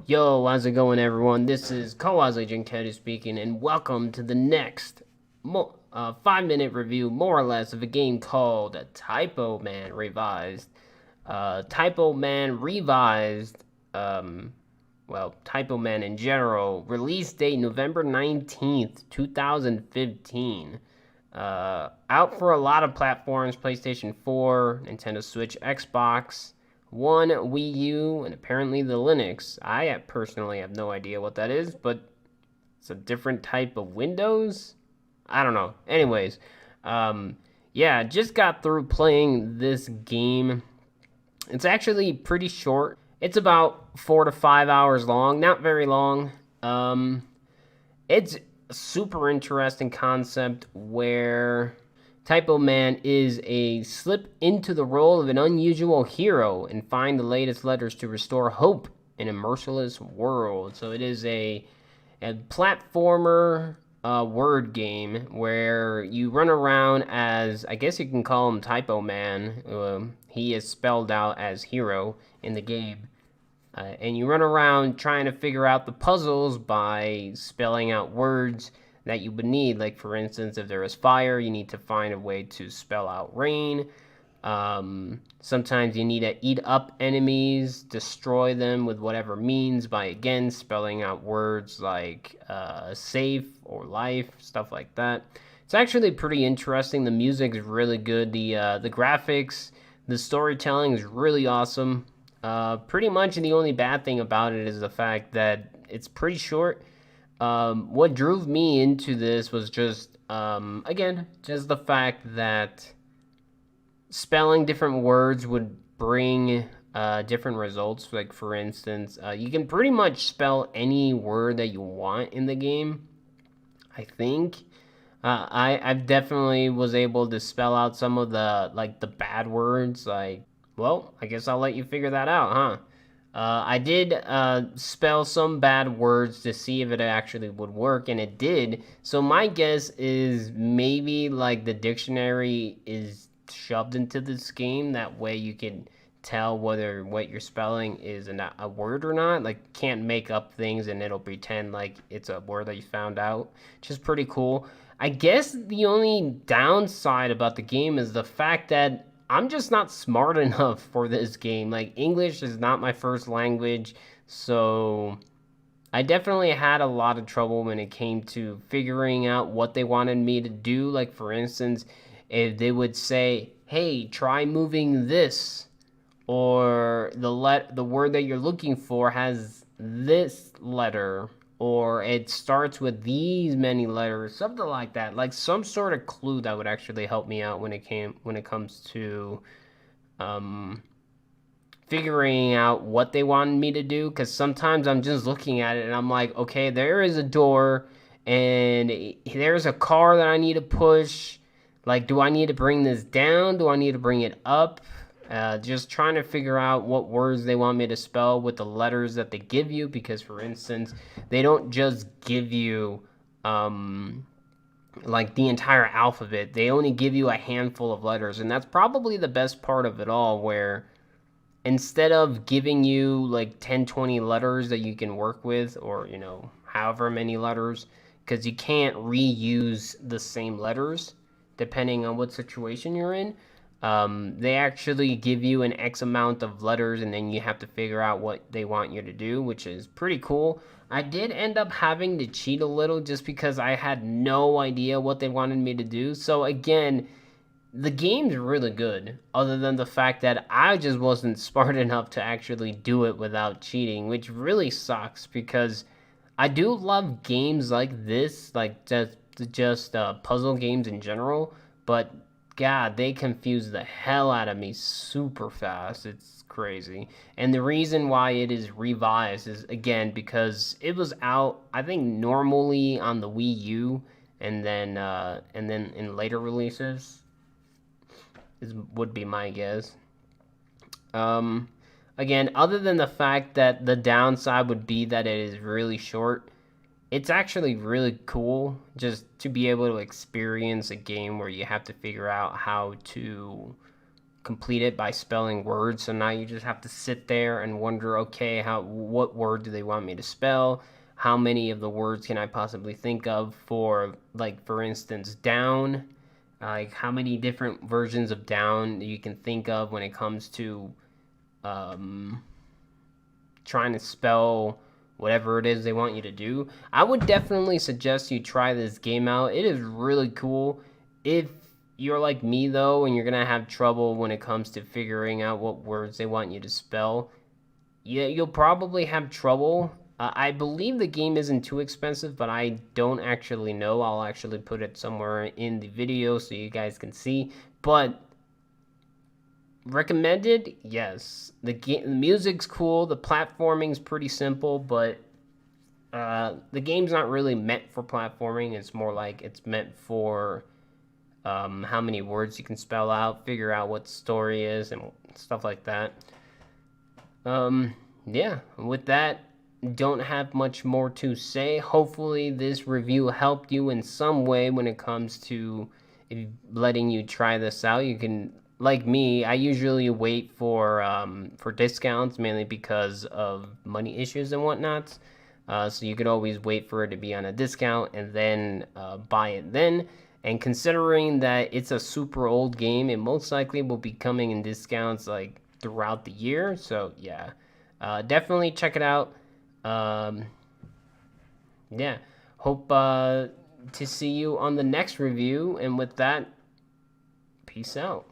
Yo, how's it going, everyone? This is Co-Oz Agent Kedu speaking, and welcome to the next 5-minute review, more or less, of a game called Typoman Revised. Typoman Revised, Typoman in general, release date November 19th, 2015. Out for a lot of platforms: PlayStation 4, Nintendo Switch, Xbox One, Wii U, and apparently the Linux. I personally have no idea what that is, but it's a different type of Windows? I don't know. Anyways, yeah, just got through playing this game. It's actually pretty short. It's about 4 to 5 hours long, not very long. It's a super interesting concept where Typoman is a slip into the role of an unusual hero and find the latest letters to restore hope in a merciless world. So it is a platformer word game where you run around as, I guess you can call him Typoman. He is spelled out as hero in the game. And you run around trying to figure out the puzzles by spelling out words that you would need. Like, for instance, if there is fire, you need to find a way to spell out rain. Sometimes you need to eat up enemies, destroy them with whatever means by, again, spelling out words like safe or life, stuff like that. It's actually pretty interesting. The music is really good. The graphics, the storytelling is really awesome. Pretty much the only bad thing about it is the fact that it's pretty short. What drove me into this was just, again, just the fact that spelling different words would bring different results. Like, for instance, you can pretty much spell any word that you want in the game, I think. I've definitely was able to spell out some of the bad words, like, well, I guess I'll let you figure that out, huh? I did spell some bad words to see if it actually would work, and it did. So my guess is maybe like the dictionary is shoved into this game. That way you can tell whether what you're spelling is a word or not. Like, can't make up things and it'll pretend like it's a word that you found out, which is pretty cool. I guess the only downside about the game is the fact that I'm just not smart enough for this game. Like, English is not my first language, so I definitely had a lot of trouble when it came to figuring out what they wanted me to do. Like, for instance, if they would say, "Hey, try moving this," or the word that you're looking for has this letter, or it starts with these many letters, something like that. Like, some sort of clue that would actually help me out when it comes to figuring out what they wanted me to do. Because sometimes I'm just looking at it and I'm like, okay, there is a door and there's a car that I need to push. Like, do I need to bring this down? Do I need to bring it up? Just trying to figure out what words they want me to spell with the letters that they give you, because, for instance, they don't just give you like the entire alphabet. They only give you a handful of letters, and that's probably the best part of it all, where instead of giving you like 10, 20 letters that you can work with, or, however many letters, because you can't reuse the same letters depending on what situation you're in. They actually give you an X amount of letters, and then you have to figure out what they want you to do, which is pretty cool. I did end up having to cheat a little just because I had no idea what they wanted me to do. So again, the game's really good, other than the fact that I just wasn't smart enough to actually do it without cheating, which really sucks, because I do love games like this, like just puzzle games in general, but God, they confuse the hell out of me super fast. It's crazy. And the reason why it is revised is, again, because it was out, I think, normally on the Wii U, and then in later releases would be my guess. Again, other than the fact that the downside would be that it is really short, it's actually really cool just to be able to experience a game where you have to figure out how to complete it by spelling words. So now you just have to sit there and wonder, okay, what word do they want me to spell? How many of the words can I possibly think of for, like, for instance, down? Like, how many different versions of down you can think of when it comes to trying to spell whatever it is they want you to do. I would definitely suggest you try this game out. It is really cool. If you're like me, though, and you're going to have trouble when it comes to figuring out what words they want you to spell, yeah, you'll probably have trouble. I believe the game isn't too expensive, but I don't actually know. I'll actually put it somewhere in the video so you guys can see. But recommended, yes. The music's cool. The platforming's pretty simple, but the game's not really meant for platforming. It's more like it's meant for how many words you can spell out, figure out what the story is, and stuff like that. Yeah, with that, don't have much more to say. Hopefully this review helped you in some way when it comes to letting you try this out. You can, like me, I usually wait for discounts, mainly because of money issues and whatnot. So you could always wait for it to be on a discount and then buy it then. And considering that it's a super old game, it most likely will be coming in discounts like throughout the year. So yeah, definitely check it out. Yeah, hope to see you on the next review. And with that, peace out.